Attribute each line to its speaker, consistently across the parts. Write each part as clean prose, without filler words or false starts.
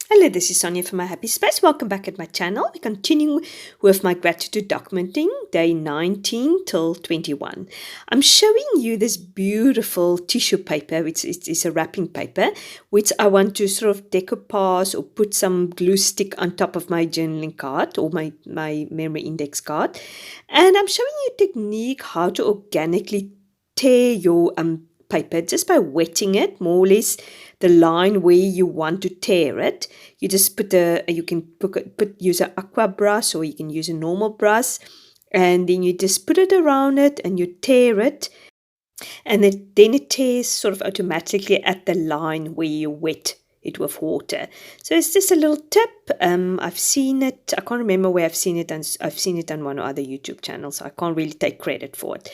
Speaker 1: Hello, this is Sonja from My Happy Space. Welcome back at my channel. We're continuing with my gratitude documenting, day 19 till 21. I'm showing you this beautiful tissue paper, which is a wrapping paper, which I want to sort of decoupage or put some glue stick on top of my journaling card or my memory index card. And I'm showing you a technique how to organically tear your paper just by wetting it, more or less the line where you want to tear it. You just you can use an aqua brush or you can use a normal brush, and then you just put it around it and you tear it, and then it tears sort of automatically at the line where you wet it with water. So it's just a little tip. I've seen it. I can't remember where I've seen it, and I've seen it on one or other YouTube channel, so I can't really take credit for it.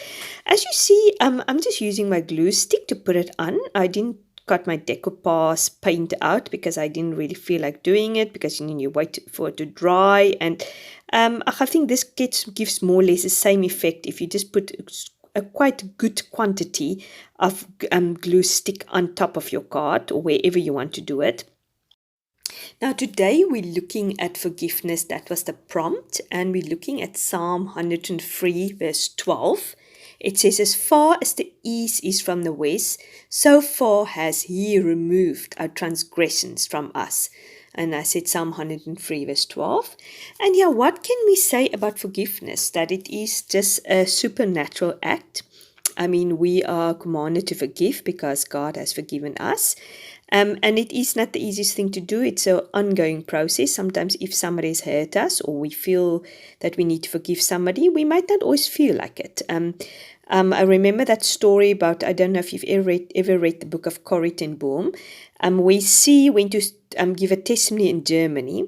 Speaker 1: As you see, I'm just using my glue stick to put it on. I didn't got my decoupage paint out because I didn't really feel like doing it, because you wait for it to dry, and I think this gives more or less the same effect if you just put a quite good quantity of glue stick on top of your card or wherever you want to do it. Now today we're looking at forgiveness. That was the prompt, and we're looking at Psalm 103 verse 12. It says, as far as the east is from the west, so far has he removed our transgressions from us. And I said Psalm 103 verse 12. And yeah, what can we say about forgiveness? That it is just a supernatural act. I mean, we are commanded to forgive because God has forgiven us. And it is not the easiest thing to do. It's an ongoing process. Sometimes if somebody has hurt us or we feel that we need to forgive somebody, we might not always feel like it. I remember that story about, I don't know if you've ever read the book of Corrie ten Boom. We see when to give a testimony in Germany.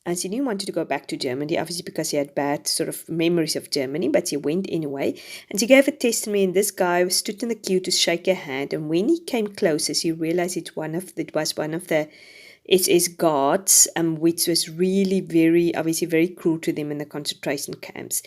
Speaker 1: And he didn't want to go back to Germany, obviously because he had bad sort of memories of Germany, but he went anyway. And she gave a testimony, and this guy stood in the queue to shake her hand. And when he came closer, he realized it was one of the SS guards, which was really obviously very cruel to them in the concentration camps.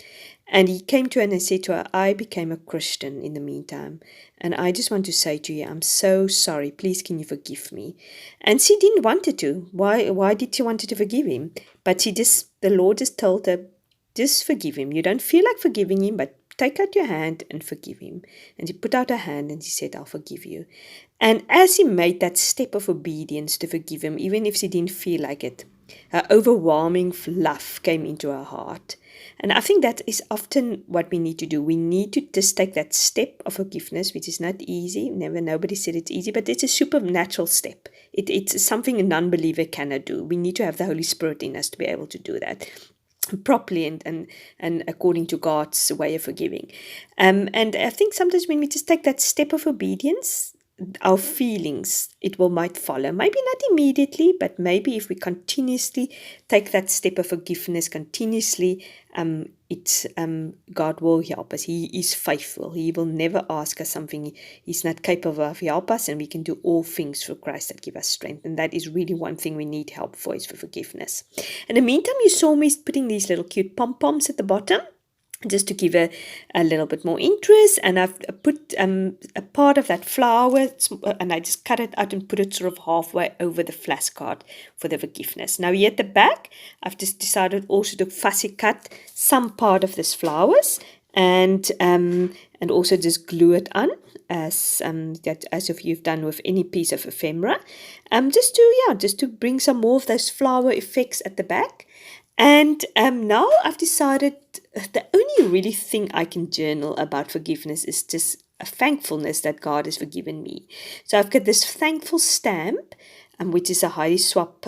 Speaker 1: And he came to her and said to her, I became a Christian in the meantime. And I just want to say to you, I'm so sorry. Please, can you forgive me? And she didn't want to. Why did she want to forgive him? But the Lord just told her, just forgive him. You don't feel like forgiving him, but take out your hand and forgive him. And she put out her hand and she said, I'll forgive you. And as he made that step of obedience to forgive him, even if she didn't feel like it, her overwhelming love came into her heart. And I think that is often what we need to do. We need to just take that step of forgiveness, which is not easy. Nobody said it's easy, but it's a supernatural step. It's something a non-believer cannot do. We need to have the Holy Spirit in us to be able to do that properly and according to God's way of forgiving. And I think sometimes when we just take that step of obedience, our feelings, might follow. Maybe not immediately, but maybe if we continuously take that step of forgiveness continuously, God will help us. He is faithful. He will never ask us something He's not capable of. Help us, and we can do all things through Christ that give us strength. And that is really one thing we need help for, is for forgiveness. In the meantime, you saw me putting these little cute pom-poms at the bottom, just to give a little bit more interest. And I've put a part of that flower, and I just cut it out and put it sort of halfway over the flashcard for the forgiveness. Now here at the back, I've just decided also to fussy cut some part of this flowers, and also just glue it on as if you've done with any piece of ephemera, just to bring some more of those flower effects at the back. And now I've decided the only really thing I can journal about forgiveness is just a thankfulness that God has forgiven me. So I've got this thankful stamp, which is a Heidi Swap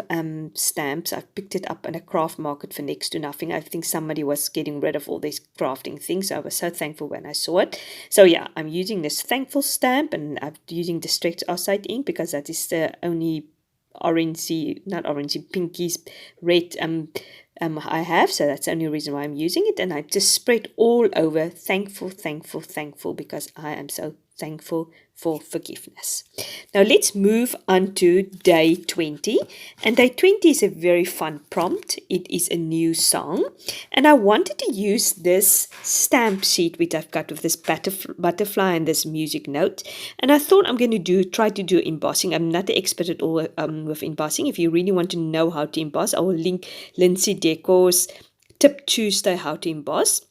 Speaker 1: stamp. So I've picked it up at a craft market for next to nothing. I think somebody was getting rid of all these crafting things. So I was so thankful when I saw it. So yeah, I'm using this thankful stamp, and I'm using the stretch outside ink because that is the only pinky red I have, so that's the only reason why I'm using it. And I just spread all over thankful, because I am so thankful for forgiveness. Now let's move on to day 20. And day 20 is a very fun prompt. It is a new song. And I wanted to use this stamp sheet which I've got with this butterfly and this music note. And I thought I'm going to try to do embossing. I'm not an expert at all with embossing. If you really want to know how to emboss, I will link Lindsay Decor's Tip Tuesday how to emboss.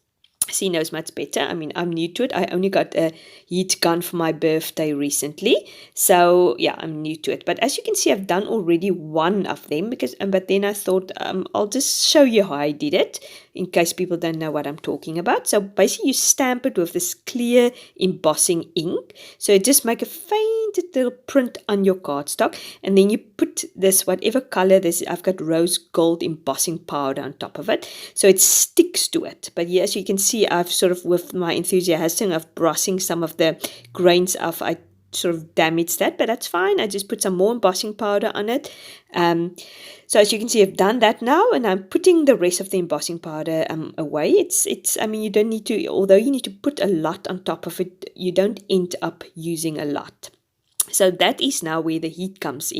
Speaker 1: She knows much better. I mean, I'm new to it. I only got a heat gun for my birthday recently. So, yeah, I'm new to it. But as you can see, I've done already one of them. But then I thought I'll just show you how I did it in case people don't know what I'm talking about. So, basically, you stamp it with this clear embossing ink. So, just make a faint little print on your cardstock. And then you put this, whatever color this, I've got rose gold embossing powder on top of it. So, it sticks to it. But yes, you can see I've sort of, with my enthusiasm of brushing some of the grains off, I sort of damaged that, but that's fine. I just put some more embossing powder on it. So as you can see, I've done that now, and I'm putting the rest of the embossing powder away. I mean, you don't need to, although you need to put a lot on top of it, you don't end up using a lot. So that is now where the heat guns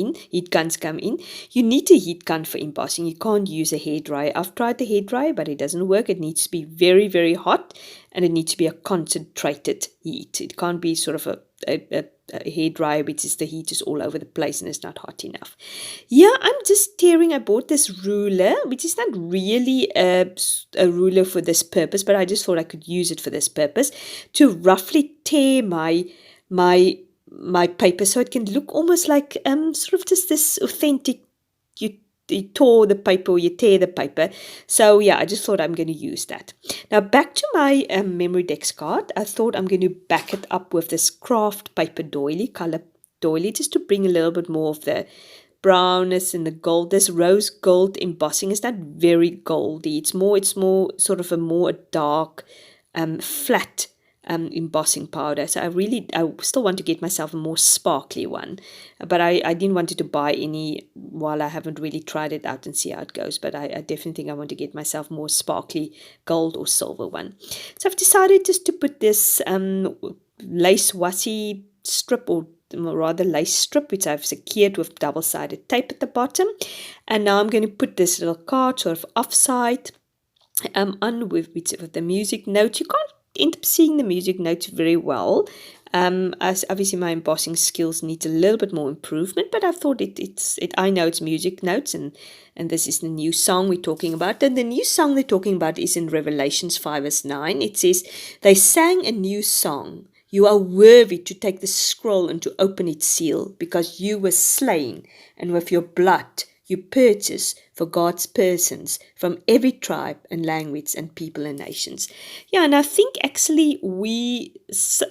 Speaker 1: come in. You need a heat gun for embossing. You can't use a hairdryer. I've tried the hairdryer, but it doesn't work. It needs to be very, very hot, and it needs to be a concentrated heat. It can't be sort of a hairdryer which is the heat is all over the place and it's not hot enough. Yeah, I'm just tearing. I bought this ruler, which is not really a ruler for this purpose, but I just thought I could use it for this purpose to roughly tear my paper, so it can look almost like sort of just this authentic, you tore the paper or you tear the paper. So yeah, I just thought I'm going to use that. Now back to my MemoryDex card. I thought I'm going to back it up with this craft paper doily, color doily, just to bring a little bit more of the brownness and the gold. This rose gold embossing is not very goldy. It's more sort of a more dark flat embossing powder. So I still want to get myself a more sparkly one, but I didn't want to buy any while I haven't really tried it out and see how it goes. But I definitely think I want to get myself more sparkly gold or silver one. So I've decided just to put this lace washi strip, or rather lace strip, which I've secured with double-sided tape at the bottom, and now I'm going to put this little card sort of offside on with the music notes. You can't end up seeing the music notes very well, as obviously my embossing skills need a little bit more improvement, but I thought I know it's music notes, and this is the new song we're talking about. And the new song they're talking about is in Revelations 5 verse 9. It says, they sang a new song. You are worthy to take the scroll and to open its seal, because you were slain, and with your blood you purchase for God's persons from every tribe and language and people and nations. Yeah, and I think actually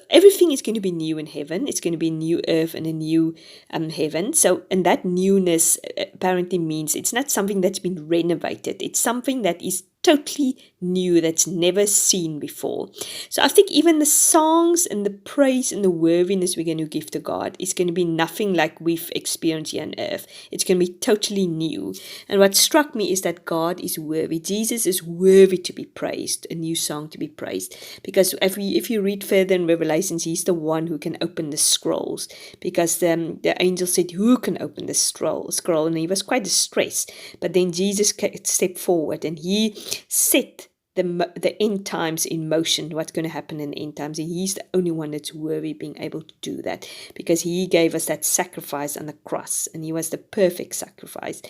Speaker 1: everything is going to be new in heaven. It's going to be a new earth and a new heaven. So, and that newness apparently means it's not something that's been renovated. It's something that is totally new, that's never seen before. So I think even the songs and the praise and the worthiness we're going to give to God is going to be nothing like we've experienced here on earth. It's going to be totally new. And what struck me is that God is worthy. Jesus is worthy to be praised, a new song to be praised. Because if you read further in Revelations, he's the one who can open the scrolls. Because the angel said, who can open the scroll? And he was quite distressed. But then Jesus stepped forward and he set the end times in motion, what's going to happen in the end times. And he's the only one that's worthy being able to do that, because he gave us that sacrifice on the cross, and he was the perfect sacrifice,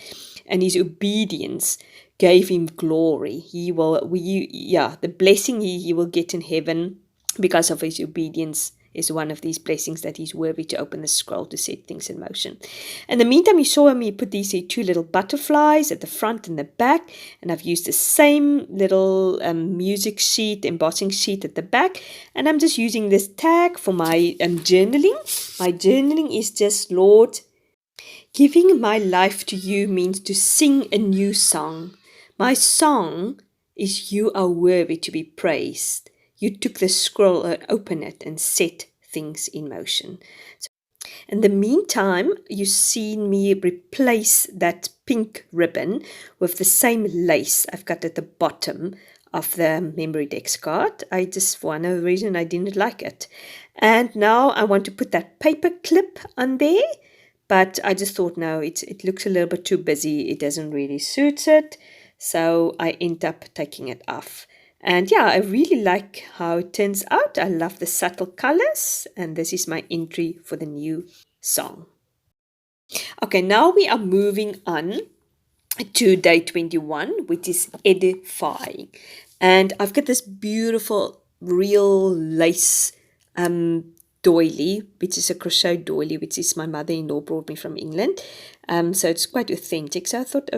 Speaker 1: and his obedience gave him glory. The blessing he will get in heaven because of his obedience is one of these blessings, that he's worthy to open the scroll to set things in motion. In the meantime, you saw me put these two little butterflies at the front and the back, and I've used the same little music sheet, embossing sheet at the back, and I'm just using this tag for my journaling. My journaling is just, Lord, giving my life to you means to sing a new song. My song is, you are worthy to be praised. You took the scroll and opened it and set things in motion. So, in the meantime, you've seen me replace that pink ribbon with the same lace I've got at the bottom of the MemoryDex card. I just, for one reason, I didn't like it. And now I want to put that paper clip on there, but I just thought, no, it looks a little bit too busy. It doesn't really suit it. So I end up taking it off. And yeah, I really like how it turns out. I love the subtle colors. And this is my entry for the new song. Okay, now we are moving on to day 21, which is Edify. And I've got this beautiful real lace doily, which is a crochet doily, which is my mother-in-law brought me from England. So it's quite authentic. So I thought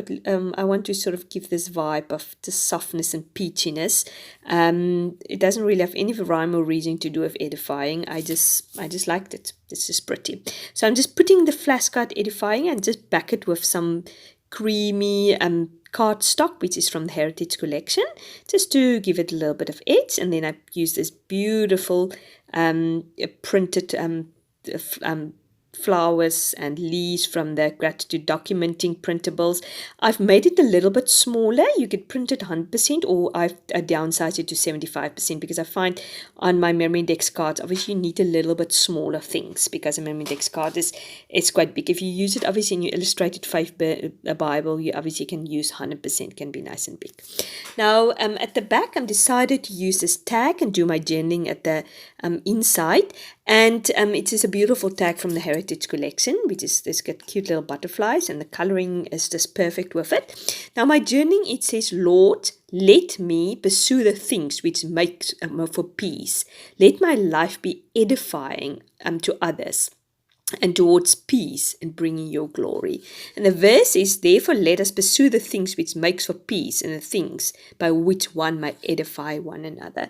Speaker 1: I want to sort of give this vibe of the softness and peachiness. It doesn't really have any rhyme or reason to do with edifying. I just liked it. It's just pretty. So I'm just putting the flashcard edifying and just back it with some creamy cardstock, which is from the Heritage Collection, just to give it a little bit of edge. And then I use this beautiful printed flowers and leaves from the Gratitude Documenting printables. I've made it a little bit smaller. You could print it 100%, or I downsized it to 75% because I find on my MemoryDex cards, obviously you need a little bit smaller things because a MemoryDex card is quite big. If you use it obviously in your illustrated 5 Bible, you obviously can use 100%, can be nice and big. Now at the back, I'm decided to use this tag and do my journaling at the inside. And it is a beautiful tag from the Heritage Collection, which is, there's got cute little butterflies, and the coloring is just perfect with it. Now my journaling, it says, Lord, let me pursue the things which make for peace. Let my life be edifying to others and towards peace and bringing your glory. And the verse is, therefore let us pursue the things which makes for peace and the things by which one may edify one another.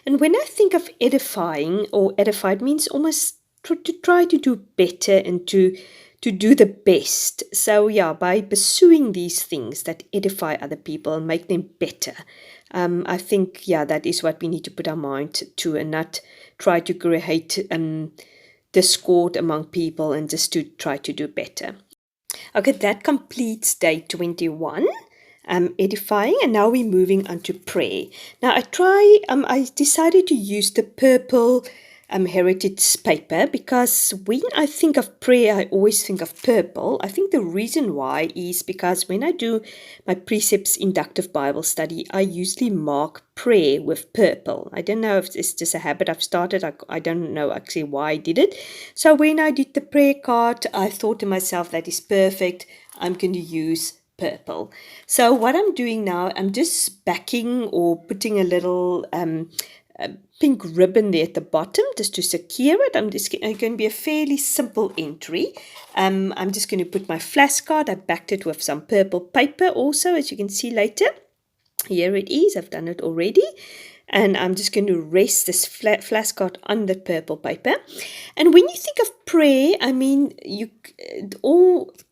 Speaker 1: And when I think of edifying, or edified, means almost to try to do better and to do the best. So yeah, by pursuing these things that edify other people and make them better, I think, yeah, that is what we need to put our mind to, and not try to create discord among people, and just to try to do better. Okay, that completes day 21. Edifying, and now we're moving on to prayer. Now I decided to use the purple heritage paper, because when I think of prayer, I always think of purple. I think the reason why is because when I do my precepts inductive Bible study, I usually mark prayer with purple. I don't know if it's just a habit I've started. I don't know actually why I did it. So when I did the prayer card, I thought to myself, that is perfect. I'm going to use purple. So what I'm doing now, I'm just backing or putting a little pink ribbon there at the bottom just to secure it. It's going to be a fairly simple entry. I'm just going to put my flashcard. I backed it with some purple paper also, as you can see later. Here it is. I've done it already. And I'm just going to rest this flashcard on the purple paper. And when you think of prayer, I mean,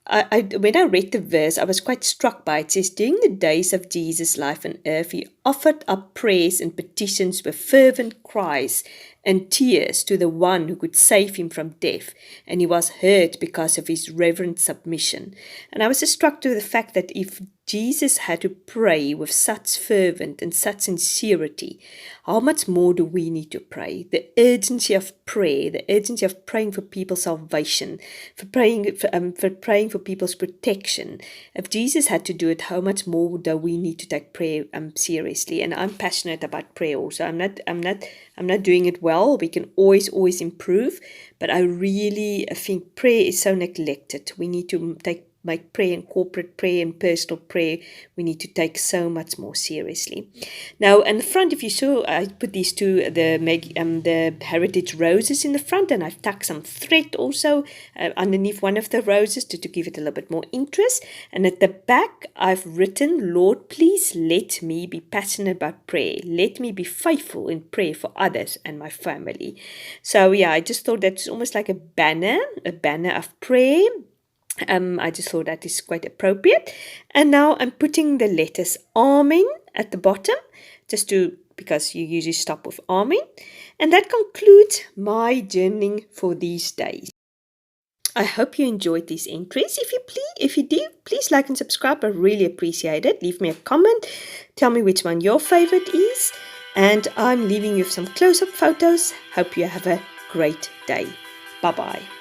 Speaker 1: when I read the verse, I was quite struck by it. It says, during the days of Jesus' life on earth, he offered up prayers and petitions with fervent cries and tears to the one who could save him from death, and he was heard because of his reverent submission. And I was just struck to the fact that if Jesus had to pray with such fervent and such sincerity, how much more do we need to pray? The urgency of prayer, the urgency of praying for people's salvation, for praying for people's protection. If Jesus had to do it, how much more do we need to take prayer seriously? And I'm passionate about prayer also. I'm not doing it well. We can always improve, but I really think prayer is so neglected. We need to make prayer and corporate prayer and personal prayer, we need to take so much more seriously. Now, in the front, if you saw, I put these two, the heritage roses in the front, and I've tucked some thread also underneath one of the roses to give it a little bit more interest. And at the back, I've written, Lord, please let me be passionate about prayer. Let me be faithful in prayer for others and my family. So yeah, I just thought that's almost like a banner of prayer. I just thought that is quite appropriate. And now I'm putting the letters Amen at the bottom, because you usually stop with Amen. And that concludes my journaling for these days. I hope you enjoyed these entries. If you do, please like and subscribe. I really appreciate it. Leave me a comment. Tell me which one your favorite is. And I'm leaving you with some close-up photos. Hope you have a great day. Bye-bye.